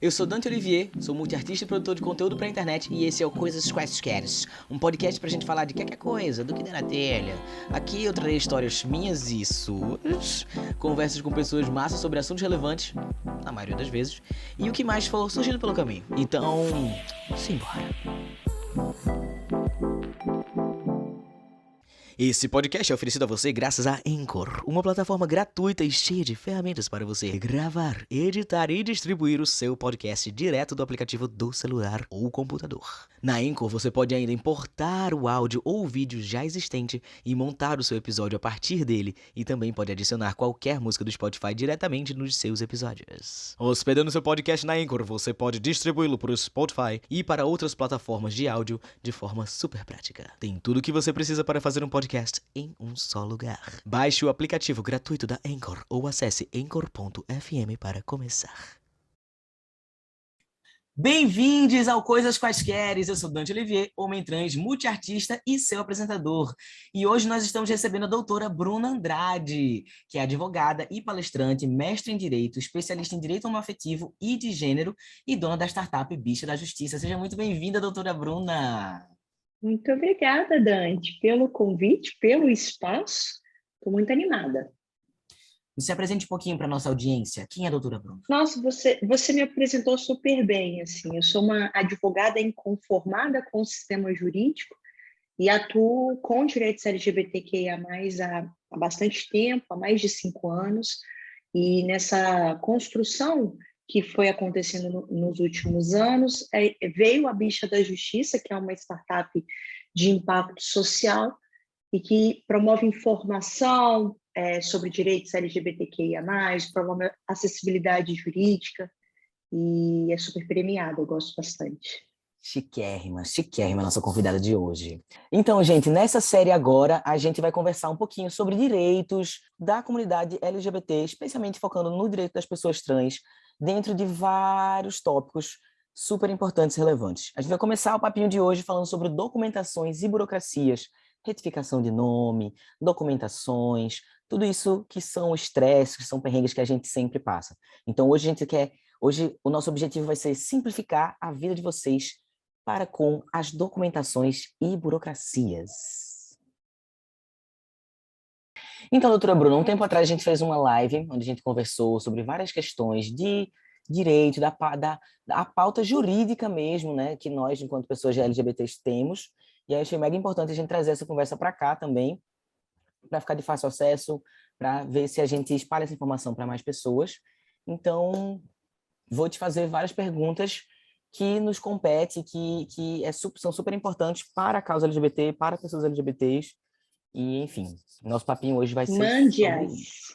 Eu sou Dante Olivier, sou multiartista e produtor de conteúdo pra internet e esse é o Coisas Quaisquer, um podcast pra gente falar de qualquer coisa, do que der na telha. Aqui eu trarei histórias minhas e suas, conversas com pessoas massas sobre assuntos relevantes, na maioria das vezes, e o que mais for surgindo pelo caminho. Então, simbora. Esse podcast é oferecido a você graças a Anchor, uma plataforma gratuita e cheia de ferramentas para você gravar, editar e distribuir o seu podcast direto do aplicativo do celular ou computador. Na Anchor você pode ainda importar o áudio ou o vídeo já existente e montar o seu episódio a partir dele, e também pode adicionar qualquer música do Spotify diretamente nos seus episódios. Hospedando seu podcast na Anchor, você pode distribuí-lo para o Spotify e para outras plataformas de áudio de forma super prática. Tem tudo o que você precisa para fazer um podcast em um só lugar. Baixe o aplicativo gratuito da Anchor ou acesse anchor.fm para começar. Bem-vindos ao Coisas Quaisqueres, eu sou Dante Olivier, homem trans, multiartista e seu apresentador. E hoje nós estamos recebendo a doutora Bruna Andrade, que é advogada e palestrante, mestre em Direito, especialista em Direito Homoafetivo e de Gênero e dona da startup Bicha da Justiça. Seja muito bem-vinda, doutora Bruna. Muito obrigada, Dante, pelo convite, pelo espaço. Estou muito animada. Se apresente um pouquinho para a nossa audiência. Quem é a doutora Bruna? Nossa, você me apresentou super bem, assim. Eu sou uma advogada inconformada com o sistema jurídico e atuo com direitos LGBTQIA+, há bastante tempo, há mais de 5 anos. E nessa construção que foi acontecendo nos últimos anos, veio a Bicha da Justiça, que é uma startup de impacto social e que promove informação sobre direitos LGBTQIA+, promove acessibilidade jurídica e é super premiada, eu gosto bastante. Chiquérrima nossa convidada de hoje. Então, gente, nessa série agora, a gente vai conversar um pouquinho sobre direitos da comunidade LGBT, especialmente focando no direito das pessoas trans, dentro de vários tópicos super importantes e relevantes. A gente vai começar o papinho de hoje falando sobre documentações e burocracias, retificação de nome, documentações, tudo isso que são estresses, que são perrengues que a gente sempre passa. Então, hoje o nosso objetivo vai ser simplificar a vida de vocês para com as documentações e burocracias. Então, doutora Bruna, um tempo atrás a gente fez uma live onde a gente conversou sobre várias questões de direito, da pauta jurídica mesmo, né, que nós, enquanto pessoas LGBTs, temos. E aí achei mega importante a gente trazer essa conversa para cá também, para ficar de fácil acesso, para ver se a gente espalha essa informação para mais pessoas. Então, vou te fazer várias perguntas que nos competem, são super importantes para a causa LGBT, para pessoas LGBTs. E, enfim, nosso papinho hoje vai ser sobre isso.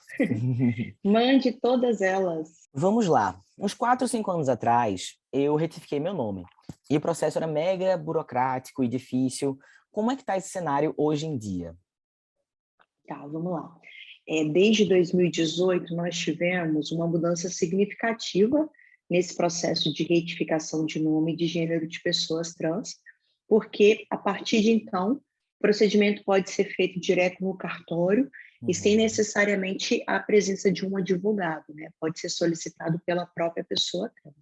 Mande todas elas. Vamos lá. Uns 4 ou 5 anos atrás, eu retifiquei meu nome. E o processo era mega burocrático e difícil. Como é que está esse cenário hoje em dia? Tá, vamos lá. Desde 2018, nós tivemos uma mudança significativa nesse processo de retificação de nome e de gênero de pessoas trans, porque, a partir de então, o procedimento pode ser feito direto no cartório e sem necessariamente a presença de um advogado, né? Pode ser solicitado pela própria pessoa trans.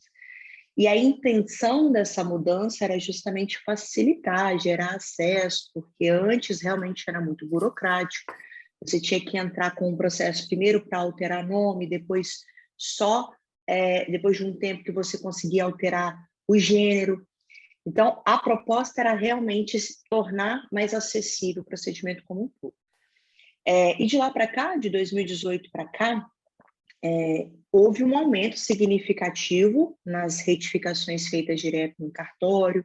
E a intenção dessa mudança era justamente facilitar, gerar acesso, porque antes realmente era muito burocrático. Você tinha que entrar com um processo primeiro para alterar nome, depois depois de um tempo que você conseguia alterar o gênero. Então, a proposta era realmente se tornar mais acessível o procedimento como um todo. E de lá para cá, de 2018 para cá, houve um aumento significativo nas retificações feitas direto no cartório.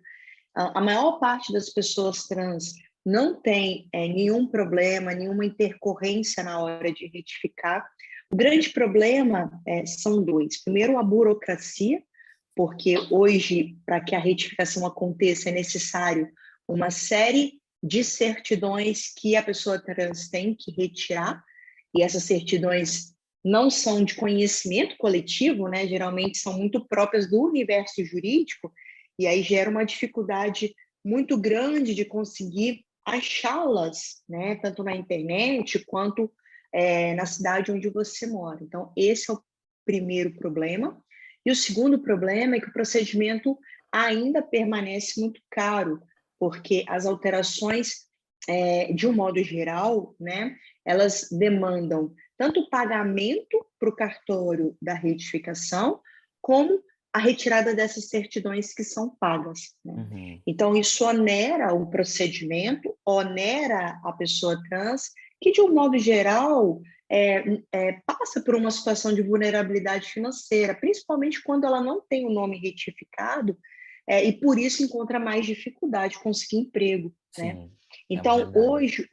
A maior parte das pessoas trans não tem nenhum problema, nenhuma intercorrência na hora de retificar. O grande problema são dois. Primeiro, a burocracia, porque hoje, para que a retificação aconteça, é necessário uma série de certidões que a pessoa trans tem que retirar, e essas certidões não são de conhecimento coletivo, né? Geralmente são muito próprias do universo jurídico, e aí gera uma dificuldade muito grande de conseguir achá-las, né? Tanto na internet quanto na cidade onde você mora. Então, esse é o primeiro problema. E o segundo problema é que o procedimento ainda permanece muito caro, porque as alterações, de um modo geral, né, elas demandam tanto o pagamento para o cartório da retificação, como a retirada dessas certidões que são pagas, né? Uhum. Então, isso onera o procedimento, onera a pessoa trans, que, de um modo geral, passa por uma situação de vulnerabilidade financeira, principalmente quando ela não tem o nome retificado, e por isso encontra mais dificuldade de conseguir emprego, né? Sim, é uma Então, realidade. hoje,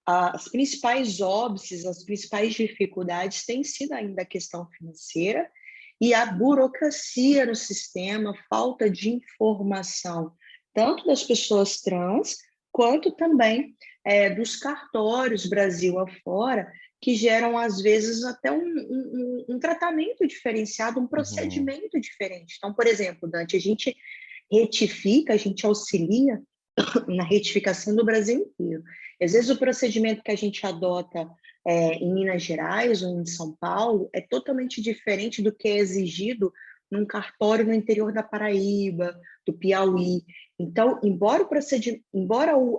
as principais óbices, as principais dificuldades têm sido ainda a questão financeira e a burocracia no sistema, falta de informação, tanto das pessoas trans, quanto também dos cartórios Brasil afora, que geram, às vezes, até um tratamento diferenciado, um Uhum. procedimento diferente. Então, por exemplo, Dante, a gente retifica, a gente auxilia na retificação do Brasil inteiro. Às vezes o procedimento que a gente adota em Minas Gerais ou em São Paulo é totalmente diferente do que é exigido num cartório no interior da Paraíba, do Piauí. Então,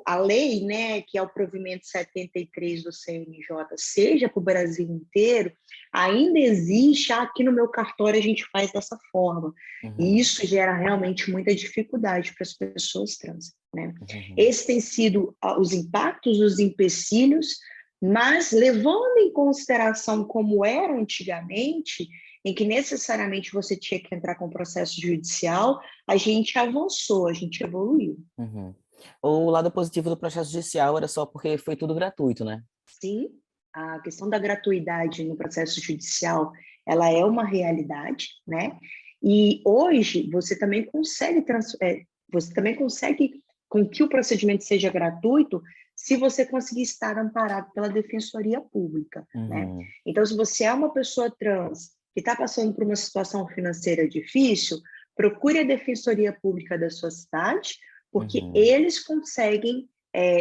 a lei, né, que é o provimento 73 do CNJ, seja para o Brasil inteiro, ainda existe, aqui no meu cartório a gente faz dessa forma. E Uhum. isso gera realmente muita dificuldade para as pessoas trans, né? Uhum. Esses têm sido os impactos, os empecilhos, mas levando em consideração como era antigamente, em que necessariamente você tinha que entrar com processo judicial, a gente avançou, a gente evoluiu. Uhum. O lado positivo do processo judicial era só porque foi tudo gratuito, né? Sim, a questão da gratuidade no processo judicial, ela é uma realidade, né? E hoje você também consegue com que o procedimento seja gratuito se você conseguir estar amparado pela Defensoria Pública, né? Uhum. Então, se você é uma pessoa trans que está passando por uma situação financeira difícil, procure a Defensoria Pública da sua cidade, porque Uhum. eles conseguem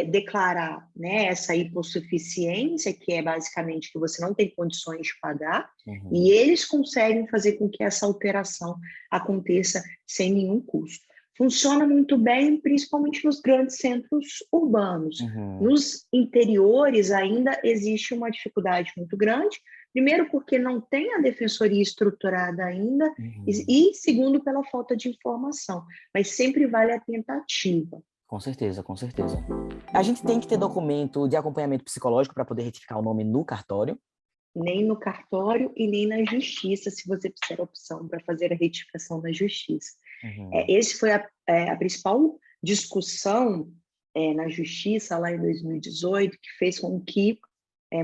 declarar, né, essa hipossuficiência, que é basicamente que você não tem condições de pagar, Uhum. e eles conseguem fazer com que essa alteração aconteça sem nenhum custo. Funciona muito bem, principalmente nos grandes centros urbanos. Uhum. Nos interiores ainda existe uma dificuldade muito grande, primeiro porque não tem a defensoria estruturada ainda, Uhum. e segundo pela falta de informação, mas sempre vale a tentativa. Com certeza, com certeza. A gente tem que ter documento de acompanhamento psicológico para poder retificar o nome no cartório. Nem no cartório e nem na justiça, se você fizer a opção para fazer a retificação na justiça. Uhum. Esse foi a principal discussão na justiça lá em 2018, que fez com que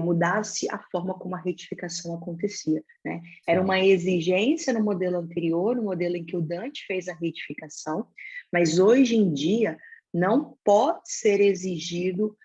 mudasse a forma como a retificação acontecia, né? Era uma Sim. exigência no modelo anterior, no modelo em que o Dante fez a retificação, mas hoje em dia não pode ser exigido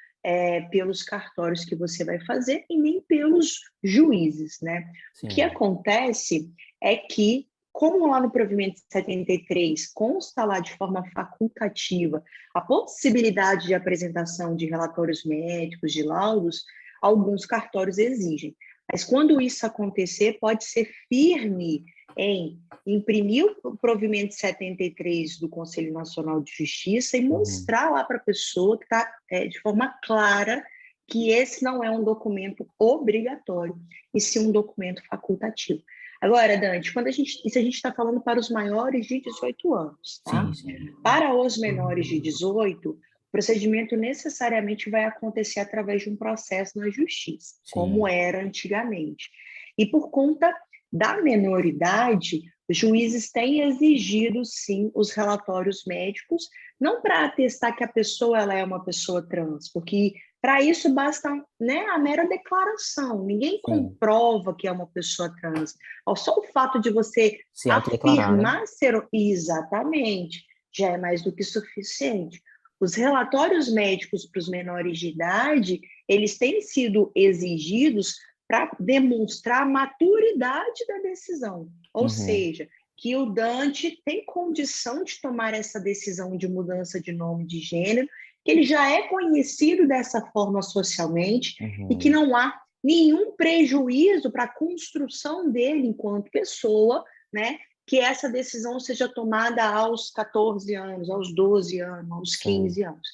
pelos cartórios que você vai fazer e nem pelos juízes, né? O que Sim. acontece é que, como lá no provimento 73 consta lá de forma facultativa a possibilidade de apresentação de relatórios médicos, de laudos, alguns cartórios exigem. Mas quando isso acontecer, pode ser firme em imprimir o provimento 73 do Conselho Nacional de Justiça e Uhum. mostrar lá para a pessoa que está de forma clara que esse não é um documento obrigatório, e sim um documento facultativo. Agora, Dante, isso a gente está falando para os maiores de 18 anos, tá? Sim, sim. Para os menores de 18, o procedimento necessariamente vai acontecer através de um processo na justiça, como Sim. era antigamente. E por conta da menoridade, os juízes têm exigido, sim, os relatórios médicos, não para atestar que a pessoa ela é uma pessoa trans, porque para isso basta, né, a mera declaração. Ninguém Sim. comprova que é uma pessoa trans. Só o fato de você Se autodeclarar, né? afirmar ser exatamente já é mais do que suficiente. Os relatórios médicos para os menores de idade, eles têm sido exigidos para demonstrar a maturidade da decisão. Ou Uhum. seja, que o Dante tem condição de tomar essa decisão de mudança de nome de gênero, que ele já é conhecido dessa forma socialmente e que Uhum. não há nenhum prejuízo para a construção dele enquanto pessoa, né? Que essa decisão seja tomada aos 14 anos, aos 12 anos, aos Sim. 15 anos.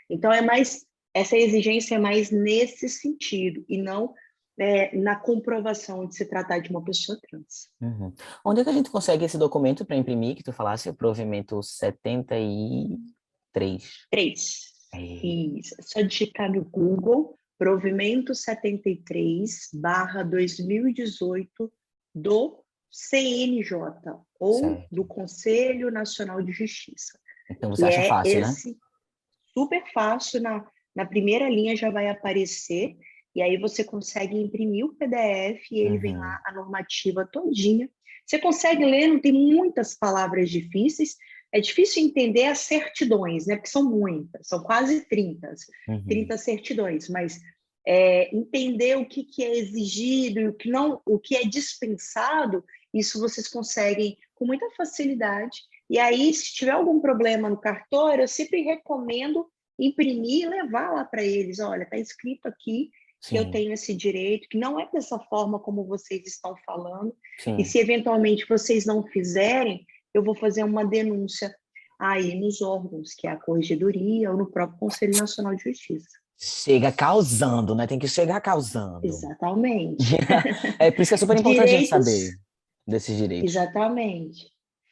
Então, essa exigência é mais nesse sentido, e não na comprovação de se tratar de uma pessoa trans. Uhum. Onde é que a gente consegue esse documento para imprimir, que tu falasse, o provimento 73? 3. É. Isso. É só digitar no Google, provimento 73/2018 do CNJ, ou Certo. do Conselho Nacional de Justiça. Então você E acha fácil, né? Super fácil, na primeira linha já vai aparecer, e aí você consegue imprimir o PDF e ele vem lá a normativa todinha. Você consegue ler, não tem muitas palavras difíceis, é difícil entender as certidões, né? Porque são muitas, são quase 30 certidões, mas entender o que é exigido e o que é dispensado, isso vocês conseguem com muita facilidade. E aí, se tiver algum problema no cartório, eu sempre recomendo imprimir e levar lá para eles. Olha, está escrito aqui que eu Sim, tenho esse direito, que não é dessa forma como vocês estão falando. E sim. se eventualmente vocês não fizerem, eu vou fazer uma denúncia aí nos órgãos, que é a Corregedoria ou no próprio Conselho Nacional de Justiça. Chega causando, né? Tem que chegar causando. Exatamente. É por isso que é super importante a gente Direitos, saber desses direitos. exatamente.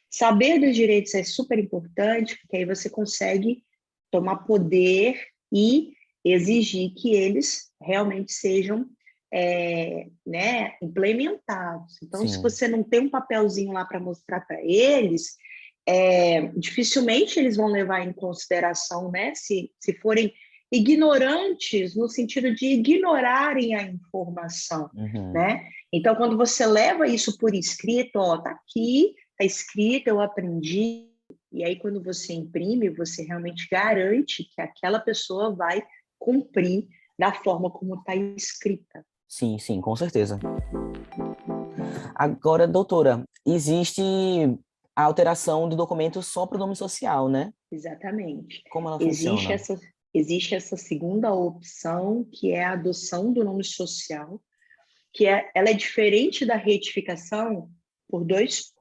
Saber dos direitos é super importante, porque aí você consegue tomar poder e exigir que eles realmente sejam né, implementados. Então, se Sim. você não tem um papelzinho lá para mostrar para eles, dificilmente eles vão levar em consideração, né, se forem ignorantes, no sentido de ignorarem a informação, né? Então, quando você leva isso por escrito, ó, tá aqui, tá escrito, eu aprendi, e aí quando você imprime, você realmente garante que aquela pessoa vai cumprir da forma como está escrita. Sim, sim, com certeza. Agora, doutora, existe a alteração do documento só para o nome social, né? Exatamente. Como ela Existe funciona? essa segunda opção, que é a adoção do nome social, que ela é diferente da retificação por três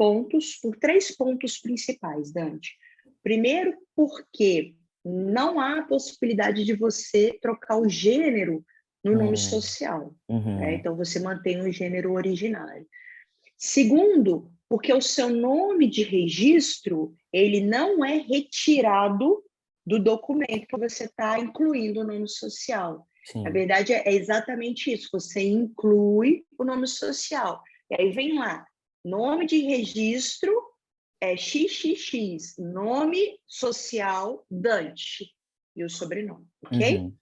pontos principais, Dante. Primeiro, porque não há possibilidade de você trocar o gênero no nome social, né? Então você mantém o gênero originário. Segundo, porque o seu nome de registro, ele não é retirado do documento que você está incluindo o nome social. Sim. Na verdade, é exatamente isso. Você inclui o nome social. E aí vem lá, nome de registro é XXX, nome social Dante e o sobrenome, ok?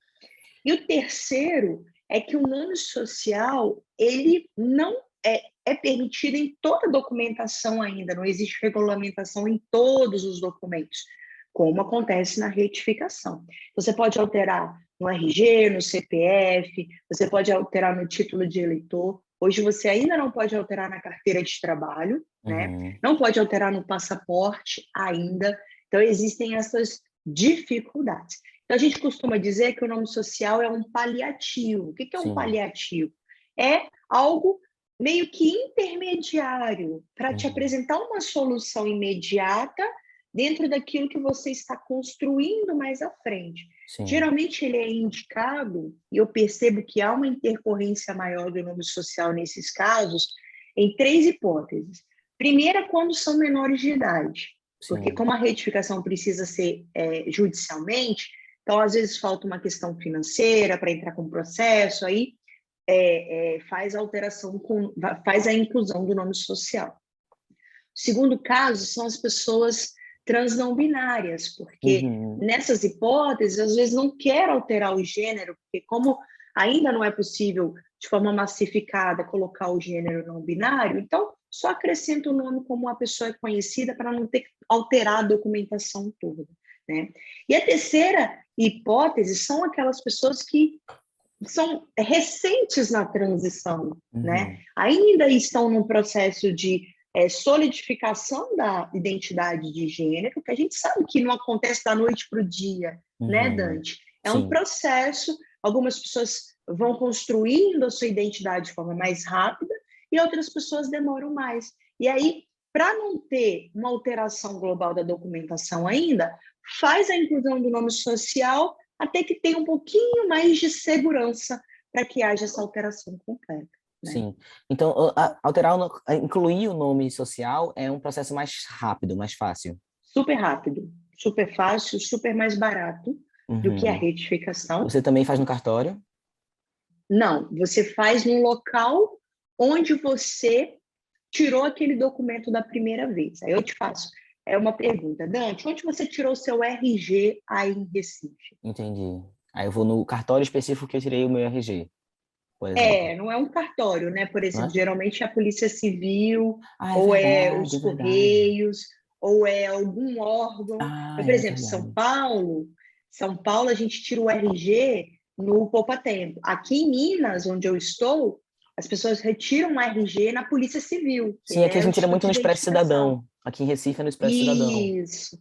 E o terceiro é que o nome social, ele não é permitido em toda documentação ainda, não existe regulamentação em todos os documentos, como acontece na retificação. Você pode alterar no RG, no CPF, você pode alterar no título de eleitor. Hoje você ainda não pode alterar na carteira de trabalho, né? Não pode alterar no passaporte ainda. Então, existem essas dificuldades. Então, a gente costuma dizer que o nome social é um paliativo. O que é um paliativo? É algo meio que intermediário para te apresentar uma solução imediata dentro daquilo que você está construindo mais à frente. Sim. Geralmente ele é indicado, e eu percebo que há uma intercorrência maior do nome social nesses casos, em 3 hipóteses. Primeira, quando são menores de idade, porque como a retificação precisa ser judicialmente, então às vezes falta uma questão financeira para entrar com o processo, aí faz a alteração, faz a inclusão do nome social. O segundo caso são as pessoas trans não binárias, porque nessas hipóteses, às vezes não quer alterar o gênero, porque como ainda não é possível, de forma massificada, colocar o gênero não binário, então só acrescenta o nome como a pessoa é conhecida para não ter que alterar a documentação toda, né? E a terceira hipótese são aquelas pessoas que são recentes na transição, né? Ainda estão num processo de solidificação da identidade de gênero, que a gente sabe que não acontece da noite para o dia, né, Dante? É um processo, algumas pessoas vão construindo a sua identidade de forma mais rápida e outras pessoas demoram mais. E aí, para não ter uma alteração global da documentação ainda, faz a inclusão do nome social até que tenha um pouquinho mais de segurança para que haja essa alteração completa. Né? Sim. Então, incluir o nome social é um processo mais rápido, mais fácil. Super rápido, super fácil, super mais barato do que a retificação. Você também faz no cartório? Não, você faz no local onde você tirou aquele documento da primeira vez. Aí eu te faço uma pergunta. Dante, onde você tirou o seu RG aí em Recife? Entendi. Aí eu vou no cartório específico que eu tirei o meu RG, por exemplo. Não é um cartório, né? Por Não exemplo, é? geralmente é a Polícia Civil, Ah, é ou é verdade, os é verdade. Correios, ou é algum órgão. Ah, Mas, por é exemplo, verdade. São Paulo a gente tira o RG no Poupa Tempo. Aqui em Minas, onde eu estou, as pessoas retiram o RG na Polícia Civil, que Sim, aqui a é o gente tira muito Instituto no de Expresso Identificação. Cidadão. Aqui em Recife é no Expresso Cidadão. Isso.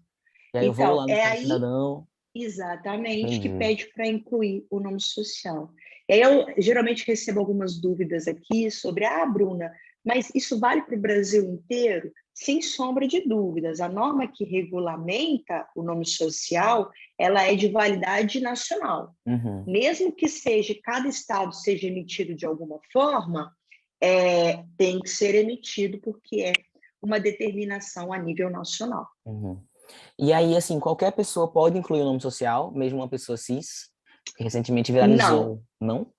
E aí eu vou Então, lá no é Expresso aí Cidadão. exatamente que Entendi. pede para incluir o nome social. E aí eu geralmente recebo algumas dúvidas aqui sobre, Bruna, mas isso vale para o Brasil inteiro? Sem sombra de dúvidas. A norma que regulamenta o nome social, ela é de validade nacional. Uhum. Mesmo que cada estado seja emitido de alguma forma, tem que ser emitido porque é uma determinação a nível nacional. Uhum. E aí, assim, qualquer pessoa pode incluir o nome social, mesmo uma pessoa cis, que recentemente Não, viralizou. Não?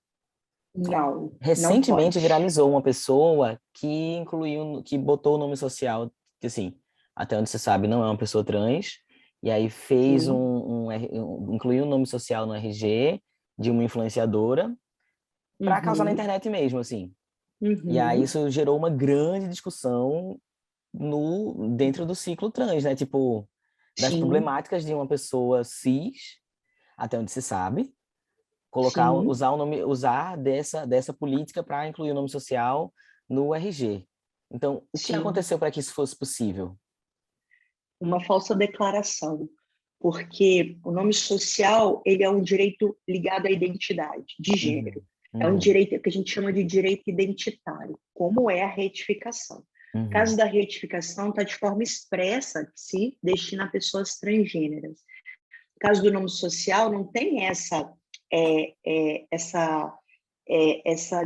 não Recentemente pode. viralizou uma pessoa que botou o nome social, que assim, até onde você sabe, não é uma pessoa trans, e aí fez Sim. incluiu o nome social no RG de uma influenciadora para causar na Uhum. internet mesmo, assim. E aí Uhum. isso gerou uma grande discussão dentro do ciclo trans, né? Tipo, das Sim, problemáticas de uma pessoa cis, até onde se sabe, sim, usar dessa política para incluir o nome social no RG. Então, o que sim. aconteceu para que isso fosse possível? Uma falsa declaração, porque o nome social ele é um direito ligado à identidade de gênero. Uhum, É um uhum, direito que a gente chama de direito identitário, como é a retificação. O caso uhum, da retificação está de forma expressa que se destina a pessoas transgêneras. No caso do nome social, não tem essa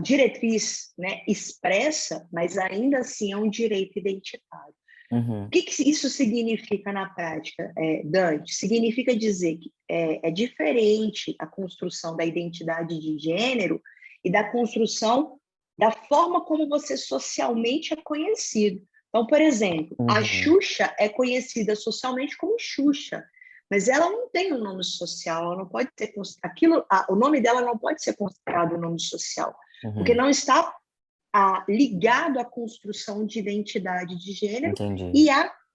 diretriz, né, expressa, mas ainda assim é um direito identitário. O uhum, que isso significa na prática, Dante? Significa dizer que é diferente a construção da identidade de gênero e da construção da forma como você socialmente é conhecido. Então, por exemplo, a uhum. Xuxa é conhecida socialmente como Xuxa, mas ela não tem um nome social, ela não pode ser o nome dela não pode ser considerado um nome social, porque Uhum. não está ligado à construção de identidade de gênero Entendi,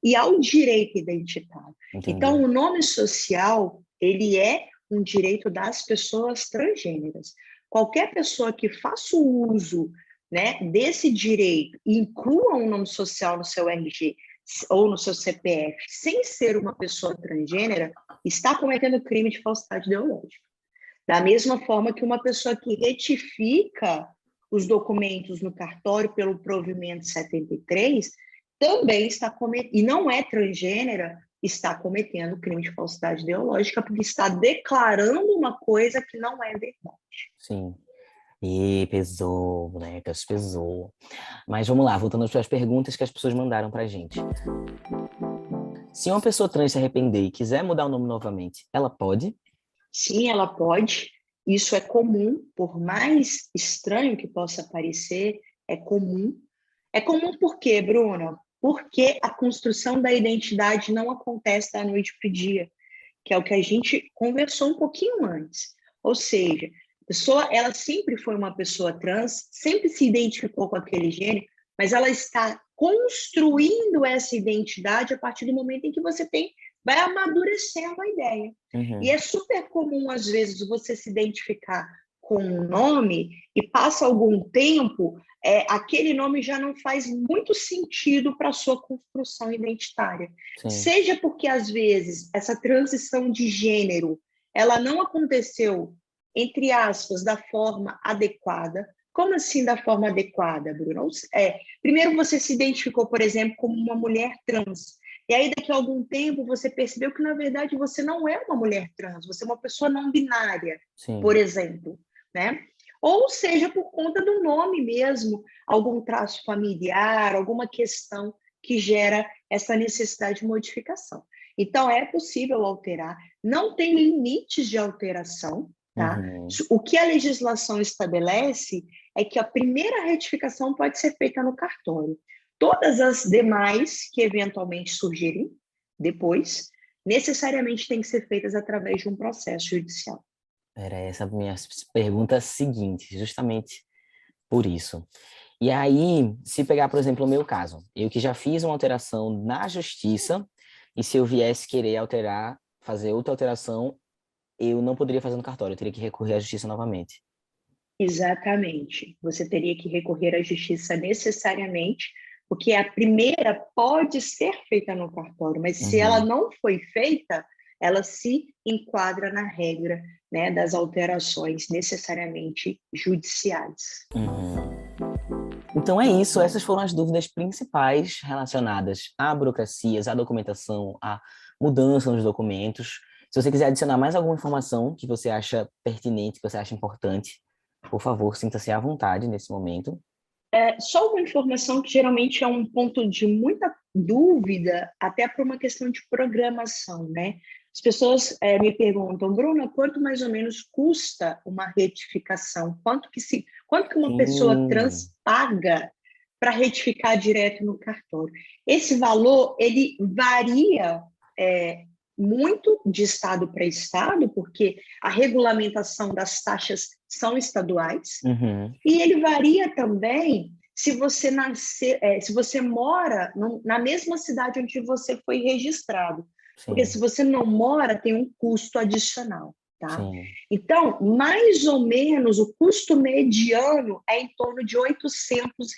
e ao direito identitário. Então, entendi. o nome social, ele é um direito das pessoas transgêneras. Qualquer pessoa que faça o uso, né, desse direito e inclua um nome social no seu RG ou no seu CPF, sem ser uma pessoa transgênera, está cometendo crime de falsidade ideológica. Da mesma forma que uma pessoa que retifica os documentos no cartório pelo provimento 73 também está cometendo, e não é transgênera, está cometendo crime de falsidade ideológica, porque está declarando uma coisa que não é verdade. Sim. E pesou, bonecas, pesou. Mas vamos lá, voltando para as perguntas que as pessoas mandaram pra gente. Se uma pessoa trans se arrepender e quiser mudar o nome novamente, ela pode? Sim, ela pode. Isso é comum, por mais estranho que possa parecer, é comum. É comum por quê, Bruna? Porque a construção da identidade não acontece da noite para o dia, que é o que a gente conversou um pouquinho antes. Ou seja, a pessoa, ela sempre foi uma pessoa trans, sempre se identificou com aquele gênero, mas ela está construindo essa identidade a partir do momento em que vai amadurecendo a ideia. E Uhum, é super comum, às vezes, você se identificar com um nome e passa algum tempo, aquele nome já não faz muito sentido para a sua construção identitária. sim. Seja porque, às vezes, essa transição de gênero ela não aconteceu entre aspas, da forma adequada. Como assim da forma adequada, Bruna? Primeiro você se identificou, por exemplo, como uma mulher trans. E aí, daqui a algum tempo, você percebeu que, na verdade, você não é uma mulher trans, você é uma pessoa não binária, por exemplo, né? Ou seja, por conta do nome mesmo, algum traço familiar, alguma questão que gera essa necessidade de modificação. Então, é possível alterar, não tem limites de alteração, tá? O que a legislação estabelece é que a primeira retificação pode ser feita no cartório. Todas as demais que eventualmente surgirem depois, necessariamente têm que ser feitas através de um processo judicial. Era essa a minha pergunta seguinte, justamente por isso. E aí, se pegar, por exemplo, o meu caso, eu que já fiz uma alteração na justiça, e se eu viesse querer alterar, fazer outra alteração, eu não poderia fazer no cartório, eu teria que recorrer à justiça novamente. Exatamente. Você teria que recorrer à justiça necessariamente, porque a primeira pode ser feita no cartório, mas se ela não foi feita, ela se enquadra na regra, né, das alterações necessariamente judiciais. Então é isso, essas foram as dúvidas principais relacionadas a burocracias, à documentação, à mudança nos documentos. Se você quiser adicionar mais alguma informação que você acha pertinente, que você acha importante, por favor, sinta-se à vontade nesse momento. Só uma informação que geralmente é um ponto de muita dúvida, até por uma questão de programação, né? As pessoas me perguntam, Bruna, quanto mais ou menos custa uma retificação? Quanto que uma pessoa trans paga para retificar direto no cartório? Esse valor, ele varia muito de estado para estado, porque a regulamentação das taxas são estaduais, e ele varia também se você se você mora na mesma cidade onde você foi registrado. Sim. Porque se você não mora, tem um custo adicional, tá? Sim. Então, mais ou menos, o custo mediano é em torno de R$ 800.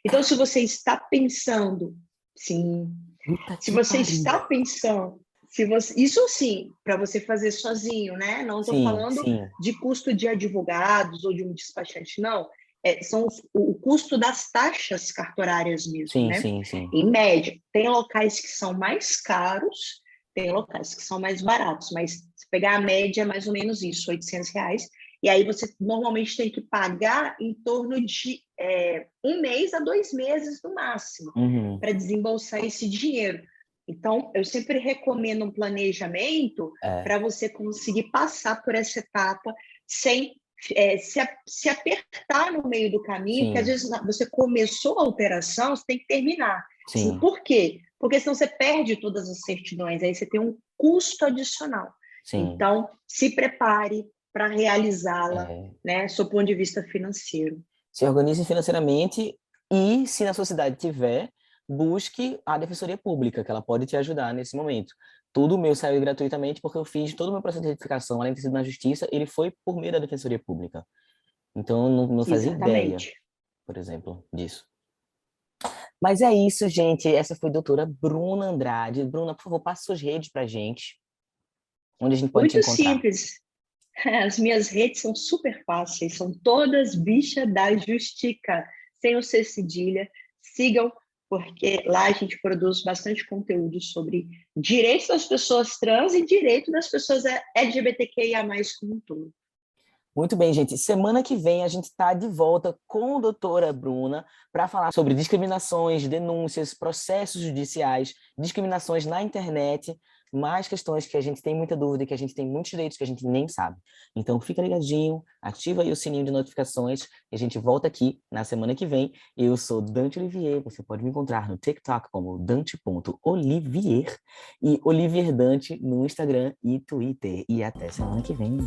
Então, se você está pensando, sim, se você está pensando, isso sim, para você fazer sozinho, né? Não estou falando de custo de advogados ou de um despachante, não. São o custo das taxas cartorárias mesmo, né? Sim. Em média, tem locais que são mais caros, tem locais que são mais baratos, mas se pegar a média é mais ou menos isso, R$ 800. E aí você normalmente tem que pagar em torno de 1 mês a 2 meses no máximo para desembolsar esse dinheiro. Então, eu sempre recomendo um planejamento para você conseguir passar por essa etapa sem se apertar no meio do caminho, porque às vezes você começou a alteração, você tem que terminar. Sim. Por quê? Porque senão você perde todas as certidões, aí você tem um custo adicional. Sim. Então, se prepare para realizá-la, né, sob o ponto de vista financeiro. Se organize financeiramente e, se na sua cidade tiver, busque a Defensoria Pública, que ela pode te ajudar nesse momento. Tudo meu saiu gratuitamente porque eu fiz todo o meu processo de retificação, além de ter sido na Justiça, ele foi por meio da Defensoria Pública. Então, eu não fazia ideia, por exemplo, disso. Mas é isso, gente. Essa foi a doutora Bruna Andrade. Bruna, por favor, passe suas redes pra gente. Onde a gente pode te encontrar. Muito simples. As minhas redes são super fáceis. São todas Bicha da Justica, sem o C cedilha. Sigam, porque lá a gente produz bastante conteúdo sobre direitos das pessoas trans e direito das pessoas LGBTQIA+, como um todo. Muito bem, gente. Semana que vem a gente está de volta com a doutora Bruna para falar sobre discriminações, denúncias, processos judiciais, discriminações na internet, mais questões que a gente tem muita dúvida, que a gente tem muitos direitos que a gente nem sabe. Então fica ligadinho, ativa aí o sininho de notificações e a gente volta aqui na semana que vem. Eu sou Dante Olivier, você pode me encontrar no TikTok como dante.olivier e Olivier Dante no Instagram e Twitter. E até semana que vem.